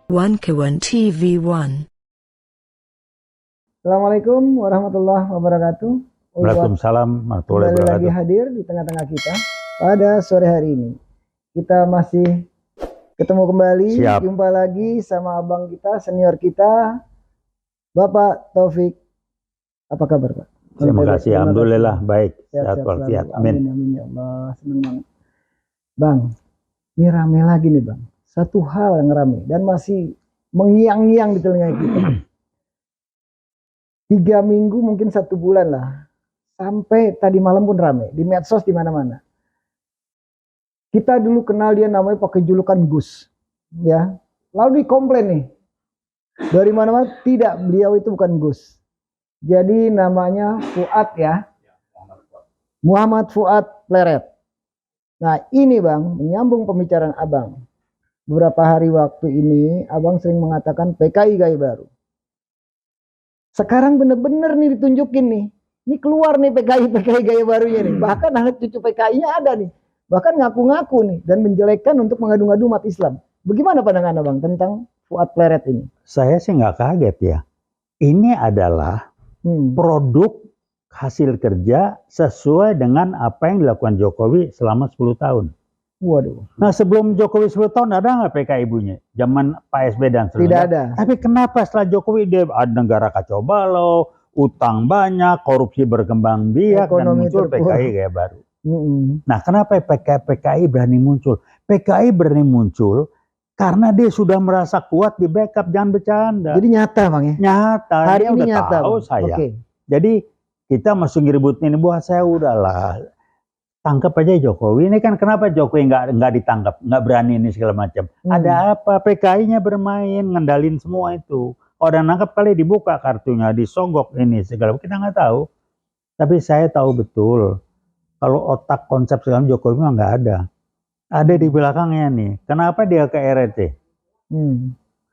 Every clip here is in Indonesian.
One Kawan TV1. Assalamualaikum warahmatullahi wabarakatuh. Waalaikumsalam warahmatullahi Kembali lagi wabarakatuh. hadir di tengah-tengah kita pada sore hari ini. Kita masih ketemu kembali, Siap. jumpa lagi sama abang kita, senior kita, Bapak Taufik. Apa kabar, Pak? Terima kasih. Alhamdulillah baik. Sehat Sehat walafiat. selalu. Amin. Amin ya Allah. Senang banget. Bang, ini rame lagi nih Bang. Satu hal yang rame dan masih mengiang-ngiang di telinga kita. 3 minggu mungkin 1 bulan lah. Sampai tadi malam pun rame di medsos di mana-mana. Kita dulu kenal dia namanya pakai julukan Gus, ya. Lalu dikomplain nih dari mana-mana, tidak, beliau itu bukan Gus. Jadi namanya Fuad ya, Muhammad Fuad Pleret. Nah ini Bang, menyambung pembicaraan Abang. Beberapa hari waktu ini Abang sering mengatakan PKI gaya baru. Sekarang bener-bener nih ditunjukin nih. Ini keluar nih PKI gaya barunya nih. Bahkan anak cucu PKI-nya ada nih. Bahkan ngaku-ngaku nih dan menjelekkan untuk mengadu-ngadu umat Islam. Bagaimana pandangan Abang tentang Fuad Pleret ini? Saya sih nggak kaget ya. Ini adalah produk hasil kerja sesuai dengan apa yang dilakukan Jokowi selama 10 tahun. Waduh. Nah sebelum Jokowi 10 tahun ada nggak PKI bunyi? Zaman Pak SB dan Tidak seterusnya. ada. Tapi kenapa setelah Jokowi dia ada negara kacau balau, utang banyak, korupsi berkembang biak, dan Ekonomi muncul terpuruk. PKI gaya baru. Nah kenapa PKI berani muncul? PKI berani muncul karena dia sudah merasa kuat di backup, jangan bercanda. Jadi nyata Bang ya? Nyata, Hari dia ini udah nyata tahu Bang. saya. Oke. Jadi kita masuk ngiributin ini, buat saya udahlah. Tangkap aja Jokowi. Ini kan kenapa Jokowi nggak ditangkap, nggak berani ini segala macam. Ada apa? PKI-nya bermain, ngendalin semua itu. Orang nangkap kali dibuka kartunya, disogok ini segala. Kita nggak tahu. Tapi saya tahu betul. Kalau otak konsep segala Jokowi mah nggak ada. Ada di belakangnya nih. Kenapa dia ke RRC?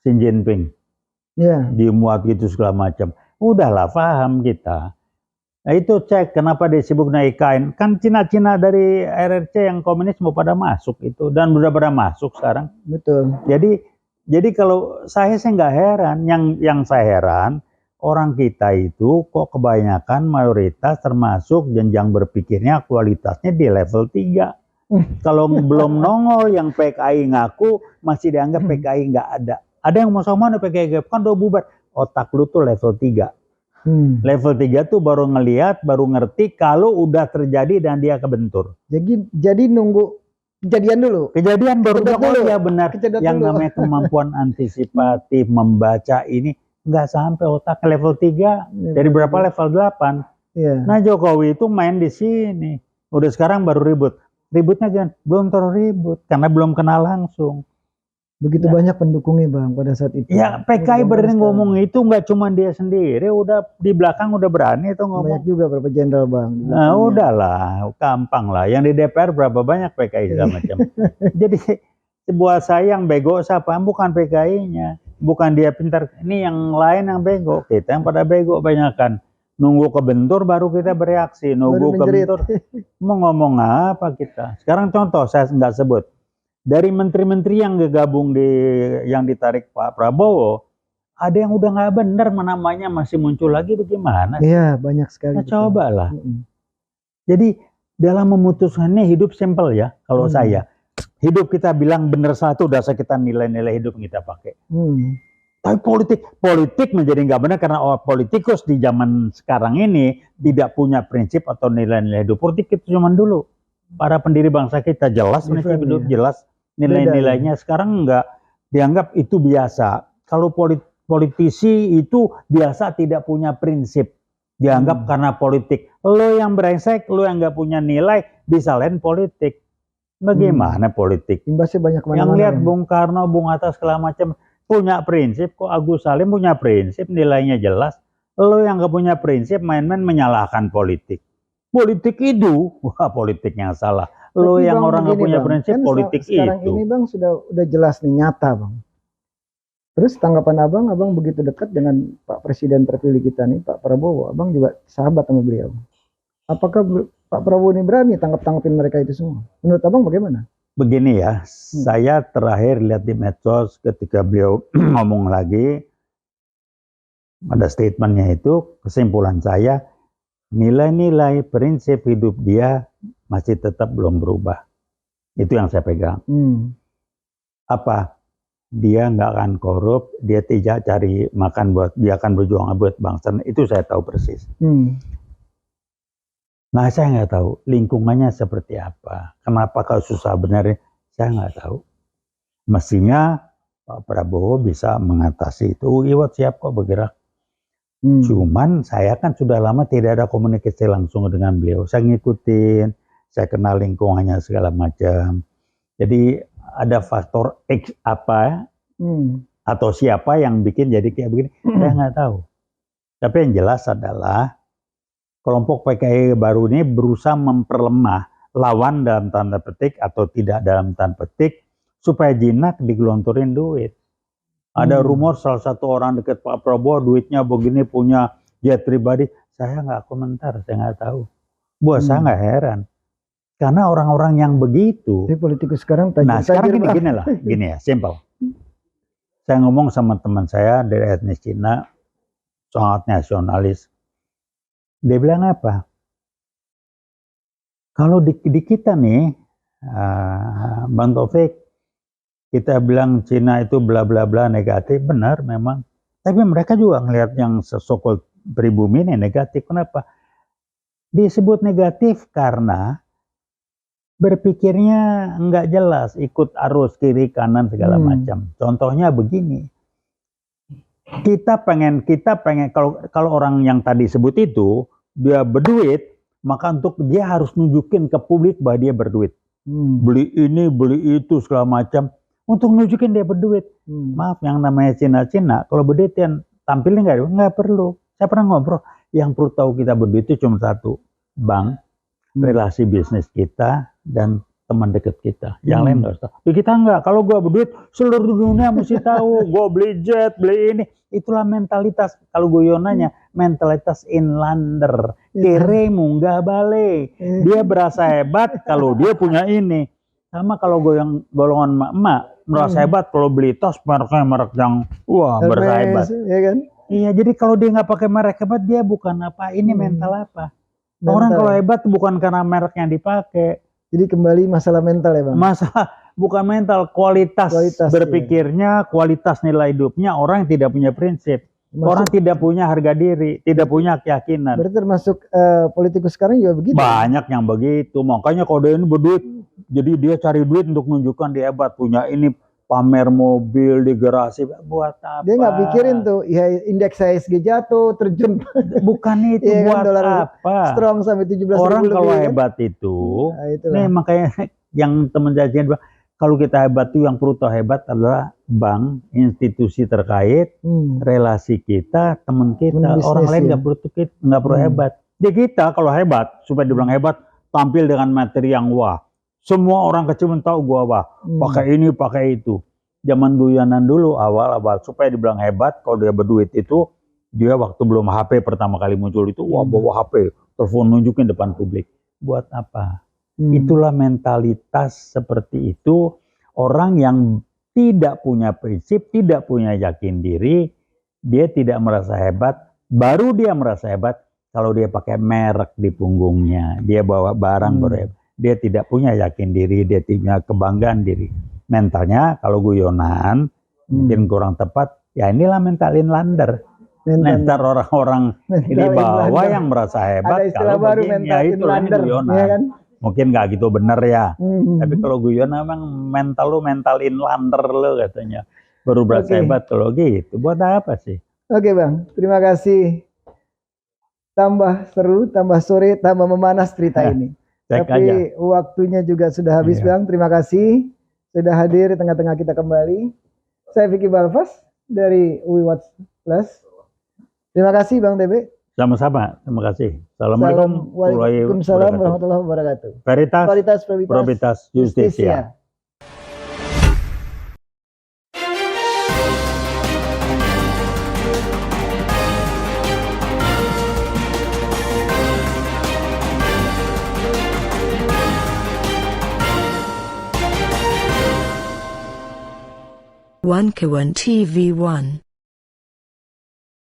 Xi Jinping. Ya. Dimuat gitu segala macam. Udahlah, paham kita. Nah itu cek kenapa dia sibuk naik kain. Kan Cina-Cina dari RRC yang komunis mau pada masuk itu. Dan udah pada masuk sekarang. Betul. Jadi kalau saya sih nggak heran. Yang saya heran, orang kita itu kok kebanyakan mayoritas termasuk jenjang berpikirnya kualitasnya di level 3. Kalau belum nongol yang PKI ngaku masih dianggap PKI nggak ada. Ada yang mau sama mana PKI kan udah bubar. Otak lu tuh level 3. Level 3 tuh baru ngelihat, baru ngerti kalau udah terjadi dan dia kebentur. Jadi nunggu kejadian dulu. Kejadian baru Kejedot dulu. ya benar. Kejedot Yang dulu. namanya kemampuan antisipatif membaca ini nggak sampai otak level 3. Dari berapa level 8. Iya. Nah Jokowi itu main di sini. Udah sekarang baru ribut. Ributnya kan belum terlalu ribut karena belum kenal langsung. Begitu banyak pendukungnya Bang pada saat itu. Ya PKI berani ngomong itu nggak cuma dia sendiri, udah di belakang udah berani itu ngomong. Banyak juga berapa jenderal Bang. Nah udahlah, gampang lah. Yang di DPR berapa banyak PKI segala macam. Jadi buat saya yang bego siapa? Bukan PKI-nya, bukan dia pintar. Ini yang lain yang bego. Kita yang pada bego banyakan. Nunggu kebentur baru kita bereaksi. Nunggu kebentur mau ngomong apa kita? Sekarang contoh saya nggak sebut. Dari menteri-menteri yang gabung yang ditarik Pak Prabowo, ada yang udah nggak benar namanya masih muncul lagi bagaimana? Iya banyak sekali. Nah, cobalah. Jadi dalam memutuskannya hidup simpel ya. Kalau saya hidup kita bilang benar satu dasar kita nilai-nilai hidup yang kita pakai. Tapi politik menjadi nggak benar karena politikus di zaman sekarang ini tidak punya prinsip atau nilai-nilai hidup. Politik itu cuma dulu. Para pendiri bangsa kita jelas prinsip hidup, jelas nilai-nilainya. Sekarang nggak dianggap itu biasa. Kalau politisi itu biasa tidak punya prinsip. Dianggap karena politik. Lo yang brengsek, lo yang nggak punya nilai, disalahin politik. Bagaimana politik? Imbasnya banyak mana-mana. Yang lihat Bung Karno, Bung Hatta segala macam punya prinsip. Kok Agus Salim punya prinsip, nilainya jelas. Lo yang nggak punya prinsip, main-main menyalahkan politik. Politik itu, wah politik yang salah. Lo yang Bang, orang nggak punya Bang, prinsip, kan politik sekarang itu. ini Bang udah jelas nih, nyata Bang. Terus tanggapan Abang begitu dekat dengan Pak Presiden terpilih kita nih, Pak Prabowo. Abang juga sahabat sama beliau. Apakah Pak Prabowo ini berani tangkap-tanggapin mereka itu semua? Menurut Abang bagaimana? Begini ya, saya terakhir lihat di medsos ketika beliau ngomong lagi, ada statementnya itu, kesimpulan saya, nilai-nilai prinsip hidup dia masih tetap belum berubah. Itu yang saya pegang. Apa? Dia nggak akan korup, dia tidak cari makan dia akan berjuang buat bangsa. Itu saya tahu persis. Nah, saya nggak tahu lingkungannya seperti apa. Kenapa kalau susah benar? Saya nggak tahu. Mestinya Pak Prabowo bisa mengatasi itu. Iwat siap kok bergerak. Cuman saya kan sudah lama tidak ada komunikasi langsung dengan beliau. Saya ngikutin, saya kenal lingkungannya segala macam. Jadi ada faktor X apa atau siapa yang bikin jadi kayak begini, saya nggak tahu. Tapi yang jelas adalah kelompok PKI baru ini berusaha memperlemah lawan dalam tanda petik atau tidak dalam tanda petik supaya jinak digelontorin duit. Ada rumor salah satu orang dekat Pak Prabowo duitnya begini, punya jet pribadi. Saya nggak komentar, saya nggak tahu. Buat saya nggak heran. Karena orang-orang yang begitu. Jadi politikus sekarang sekarang gini ya, simple. Saya ngomong sama teman saya dari etnis Cina, sangat nasionalis. Dia bilang apa? Kalau di kita nih, Bang Taufik, kita bilang Cina itu bla bla bla negatif, benar memang. Tapi mereka juga ngelihat yang sesokol pribumi ini negatif. Kenapa? Disebut negatif karena berpikirnya nggak jelas, ikut arus kiri kanan segala macam. Contohnya begini. Kita pengen kalau orang yang tadi sebut itu dia berduit, maka untuk dia harus nunjukin ke publik bahwa dia berduit. Beli ini, beli itu segala macam untuk nunjukin dia berduit. Maaf, yang namanya Cina-Cina kalau berduit yang tampilnya nggak perlu. Saya pernah ngobrol, yang perlu tahu kita berduit itu cuma satu, bank, relasi bisnis kita dan teman dekat kita. Yang lain nggak usah. Ya kita nggak. Kalau gue berduit, seluruh dunia mesti tahu. Gue beli jet, beli ini. Itulah mentalitas. Kalau gue nanya, mentalitas inlander. Kere munggah balik. Dia berasa hebat kalau dia punya ini. Sama kalau gue yang golongan emak merasa hebat kalau beli tas mereknya merek yang berasa hebat. Ya kan? Iya, jadi kalau dia nggak pakai merek hebat, dia bukan apa. Ini mental apa? Orang kalau hebat bukan karena merek yang dipakai. Jadi kembali masalah mental ya Bang? Masalah bukan mental, kualitas berpikirnya, kualitas nilai hidupnya. Orang yang tidak punya prinsip. Orang tidak punya harga diri, tidak punya keyakinan. Berarti termasuk politikus sekarang juga begitu? Banyak yang begitu. Makanya kalau dia ini berduit, jadi dia cari duit untuk menunjukkan dia hebat. Punya ini, pamer mobil di garasi, buat apa? Dia nggak pikirin tuh, ya indeks IHSG jatuh, terjun. Bukan itu, ya buat kan, apa? Strong sampai 17.000 orang lebih. Kalau hebat itu, nih makanya yang teman saya bilang, kalau kita hebat itu yang perlu tahu hebat adalah bank, institusi terkait, relasi kita, teman kita, orang lain nggak perlu hebat. Jadi kita kalau hebat, supaya dibilang hebat, tampil dengan materi yang wah. Semua orang kecil tahu gua pakai ini, pakai itu. Zaman guyonan dulu awal-awal supaya dibilang hebat, kalau dia berduit itu, dia waktu belum HP pertama kali muncul itu, bawa HP, telepon nunjukin depan publik. Buat apa? Itulah mentalitas seperti itu. Orang yang tidak punya prinsip, tidak punya yakin diri, dia tidak merasa hebat. Baru dia merasa hebat kalau dia pakai merek di punggungnya, dia bawa barang berhebat. Dia tidak punya yakin diri, dia tidak punya kebanggaan diri. Mentalnya kalau guyonan, mungkin kurang tepat, ya inilah mental inlander. Mental orang-orang di bawah yang merasa hebat. Ada istilah baru mental inlander, ya kan? Mungkin nggak gitu bener ya. Tapi kalau guyonan memang mental lu mental inlander lo katanya. Baru berasa hebat kalau gitu. Buat apa sih? Oke Bang, terima kasih. Tambah seru, tambah sore, tambah memanas cerita ini. Tapi waktunya juga sudah habis Bang. Terima kasih sudah hadir di tengah-tengah kita kembali. Saya Vicky Balfas dari UI Watch Plus. Terima kasih Bang TB. Sama-sama, terima kasih. Assalamualaikum warahmatullahi wabarakatuh. Veritas, Probitas, Justisia. 1K1 TV1